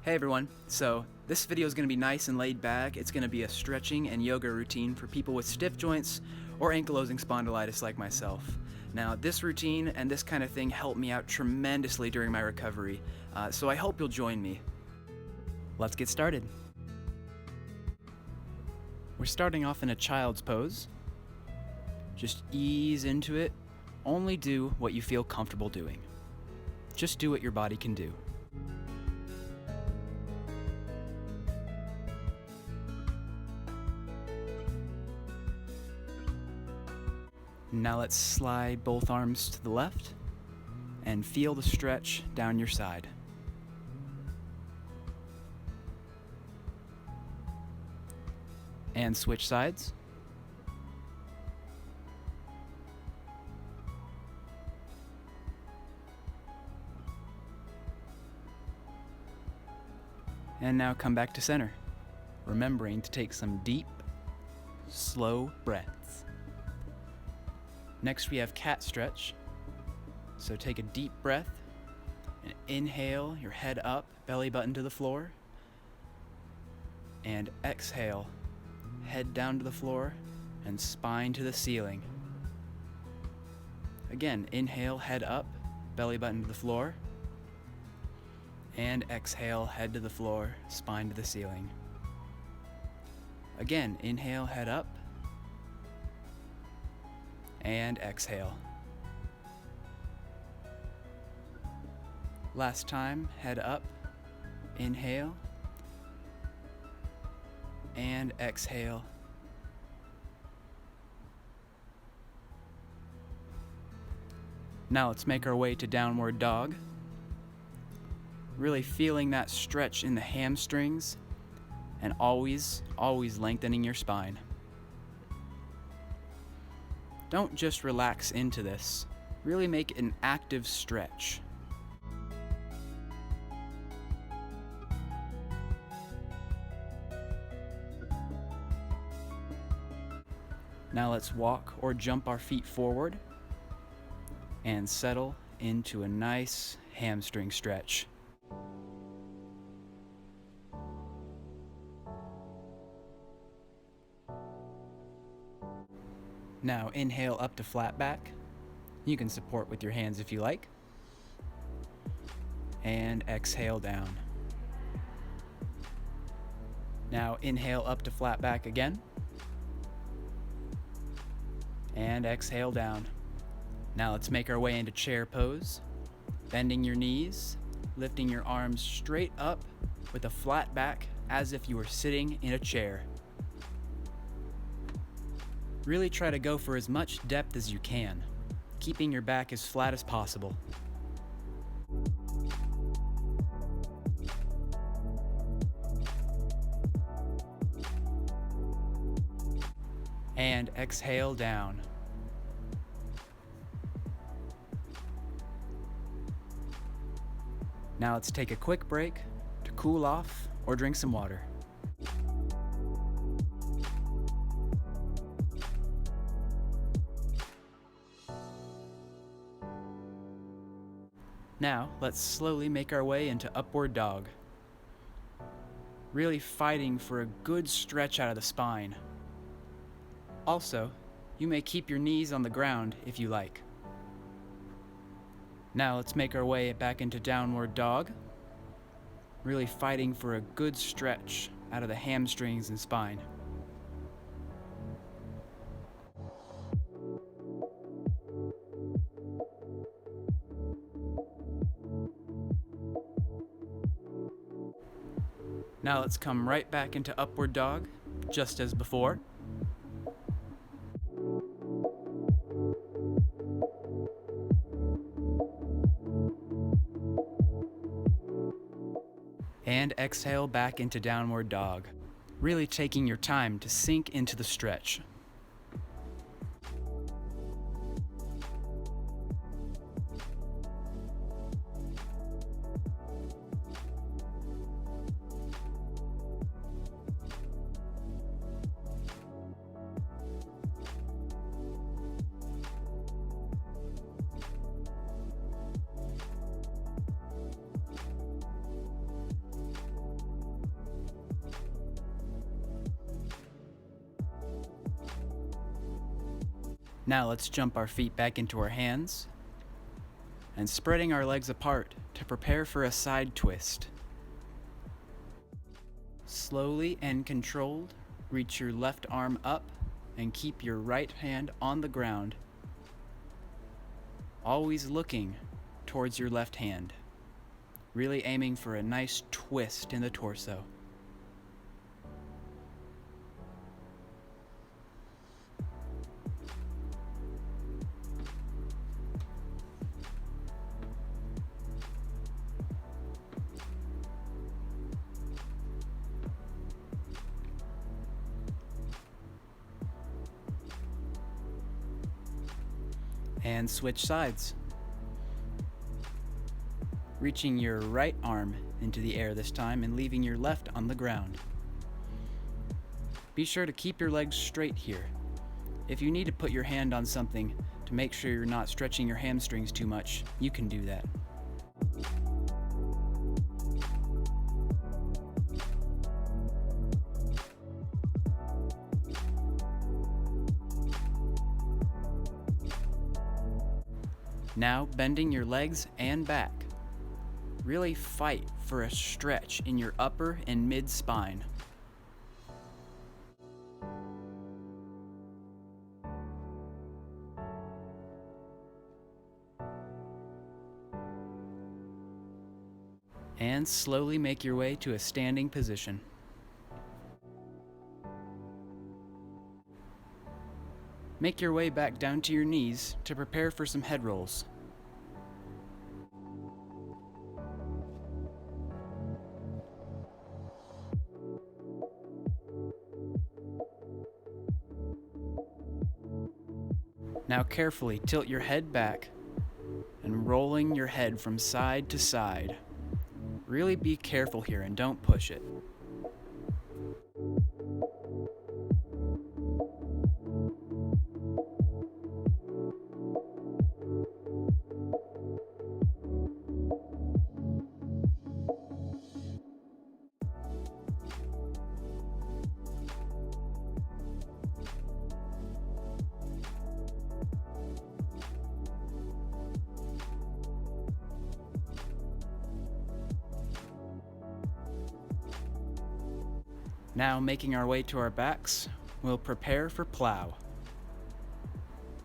Hey everyone, so this video is going to be nice and laid back. It's going to be a stretching and yoga routine for people with stiff joints or ankylosing spondylitis like myself. Now this routine and this kind of thing helped me out tremendously during my recovery, so I hope you'll join me. Let's get started. We're starting off in a child's pose. Just ease into it. Only do what you feel comfortable doing. Just do what your body can do. Now let's slide both arms to the left and feel the stretch down your side. And switch sides. And now come back to center, remembering to take some deep, slow breaths. Next we have cat stretch. So take a deep breath and inhale, your head up, belly button to the floor. And exhale, head down to the floor and spine to the ceiling. Again, inhale, head up, belly button to the floor. And exhale, head to the floor, spine to the ceiling. Again, inhale, head up. And exhale. Last time, head up, inhale, and exhale. Now let's make our way to downward dog. Really feeling that stretch in the hamstrings and always lengthening your spine. Don't just relax into this. Really make it an active stretch. Now let's walk or jump our feet forward and settle into a nice hamstring stretch. Now inhale up to flat back. You can support with your hands if you like. And exhale down. Now inhale up to flat back again. And exhale down. Now let's make our way into chair pose. Bending your knees, lifting your arms straight up with a flat back as if you were sitting in a chair. Really try to go for as much depth as you can, keeping your back as flat as possible. And exhale down. Now let's take a quick break to cool off or drink some water. Now, let's slowly make our way into upward dog. Really fighting for a good stretch out of the spine. Also, you may keep your knees on the ground if you like. Now let's make our way back into downward dog. Really fighting for a good stretch out of the hamstrings and spine. Now let's come right back into upward dog, just as before. And exhale back into downward dog, really taking your time to sink into the stretch. Now let's jump our feet back into our hands and spreading our legs apart to prepare for a side twist. Slowly and controlled, reach your left arm up and keep your right hand on the ground, always looking towards your left hand, really aiming for a nice twist in the torso. And switch sides. Reaching your right arm into the air this time and leaving your left on the ground. Be sure to keep your legs straight here. If you need to put your hand on something to make sure you're not stretching your hamstrings too much, you can do that. Now bending your legs and back. Really fight for a stretch in your upper and mid spine. And slowly make your way to a standing position. Make your way back down to your knees to prepare for some head rolls. Now carefully tilt your head back and rolling your head from side to side. Really be careful here and don't push it. Now making our way to our backs, we'll prepare for plow.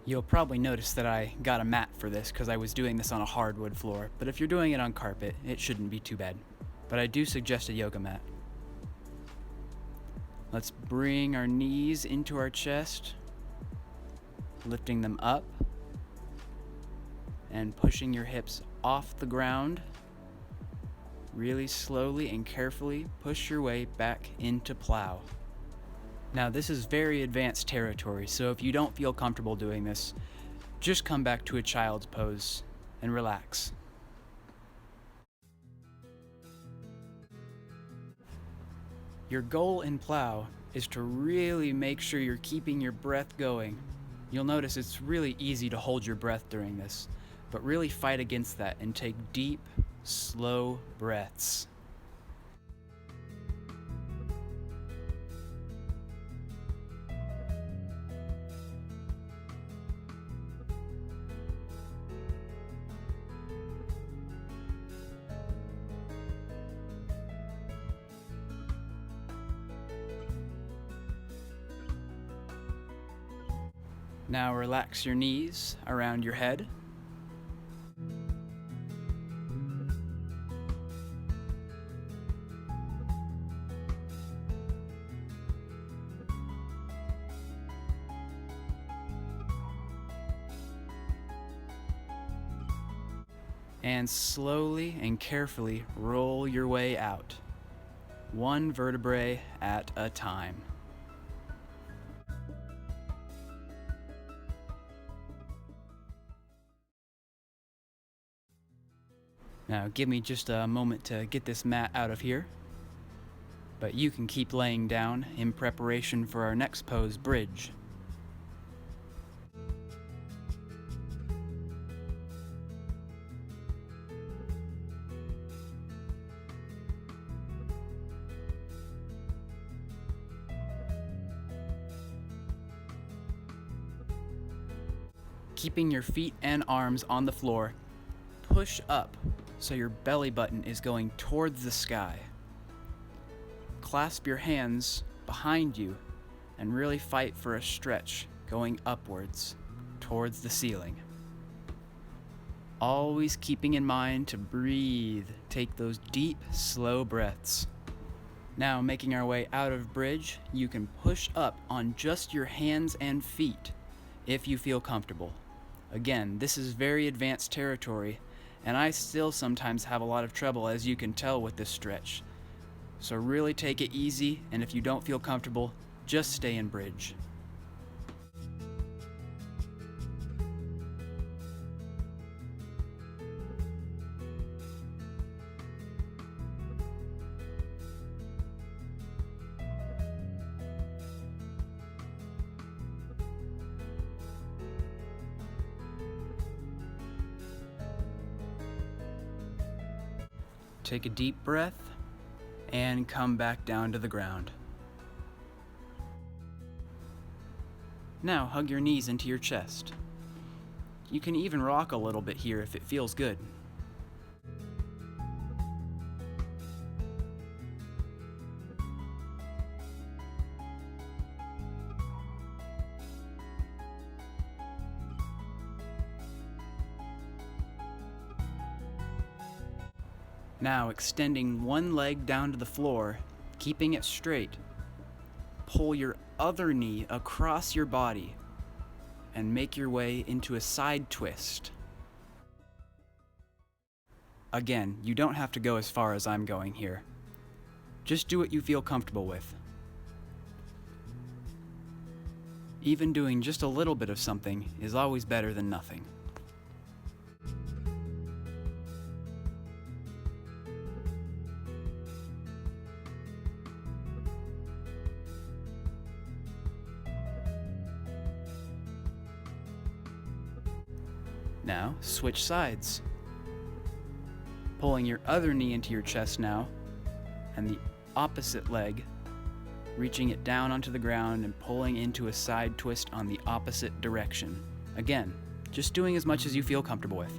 You'll probably notice that I got a mat for this because I was doing this on a hardwood floor, but if you're doing it on carpet, it shouldn't be too bad. But I do suggest a yoga mat. Let's bring our knees into our chest, lifting them up, and pushing your hips off the ground. Really slowly and carefully push your way back into plow. Now this is very advanced territory, so if you don't feel comfortable doing this, just come back to a child's pose and relax. Your goal in plow is to really make sure you're keeping your breath going. You'll notice it's really easy to hold your breath during this, but really fight against that and take deep, slow breaths. Now relax your knees around your head. And slowly and carefully roll your way out, one vertebrae at a time. Now give me just a moment to get this mat out of here, but you can keep laying down in preparation for our next pose, bridge. Keeping your feet and arms on the floor, push up so your belly button is going towards the sky. Clasp your hands behind you and really fight for a stretch going upwards towards the ceiling. Always keeping in mind to breathe. Take those deep, slow breaths. Now, making our way out of bridge, you can push up on just your hands and feet if you feel comfortable. Again, this is very advanced territory, and I still sometimes have a lot of trouble, as you can tell, with this stretch. So really take it easy, and if you don't feel comfortable, just stay in bridge. Take a deep breath and come back down to the ground. Now hug your knees into your chest. You can even rock a little bit here if it feels good. Now extending one leg down to the floor, keeping it straight. Pull your other knee across your body and make your way into a side twist. Again, you don't have to go as far as I'm going here. Just do what you feel comfortable with. Even doing just a little bit of something is always better than nothing. Now, switch sides. Pulling your other knee into your chest now, and the opposite leg, reaching it down onto the ground and pulling into a side twist on the opposite direction. Again, just doing as much as you feel comfortable with.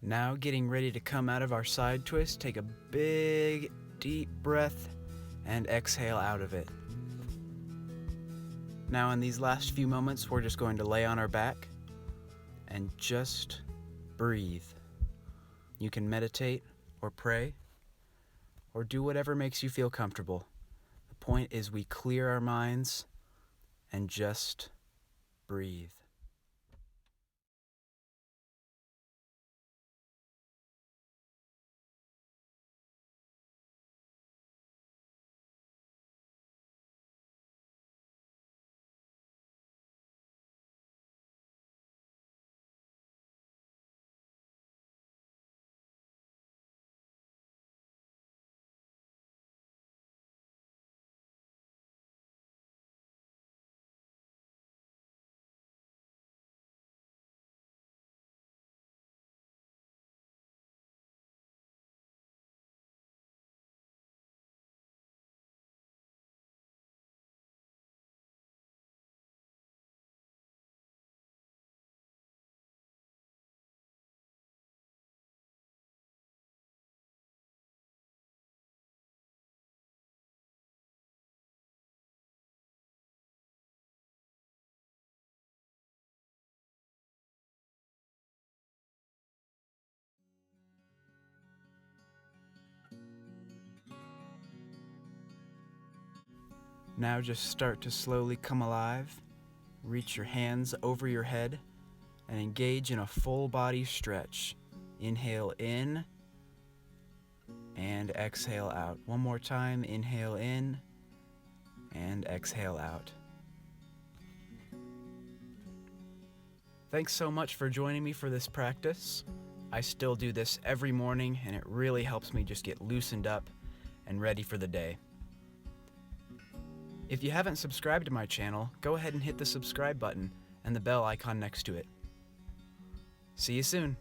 Now getting ready to come out of our side twist, take a big, deep breath and exhale out of it. Now in these last few moments, we're just going to lay on our back and just breathe. You can meditate or pray or do whatever makes you feel comfortable. The point is we clear our minds and just breathe. Now just start to slowly come alive. Reach your hands over your head and engage in a full body stretch. Inhale in and exhale out. One more time, inhale in and exhale out. Thanks so much for joining me for this practice. I still do this every morning, and it really helps me just get loosened up and ready for the day. If you haven't subscribed to my channel, go ahead and hit the subscribe button and the bell icon next to it. See you soon.